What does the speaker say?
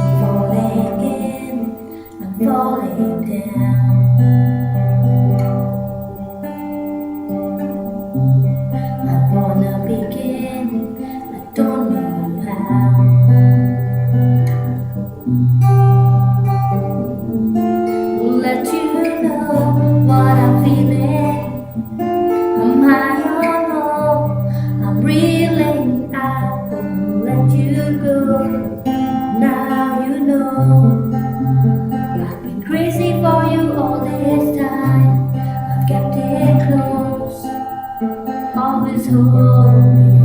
Falling in, I'm falling down. I wanna begin, I don't know how. Let you know what I'm feeling. I'm high on hope, I'm reeling. I won't let you go. Now you know I've been crazy for you all this time. I've kept it close, always hold me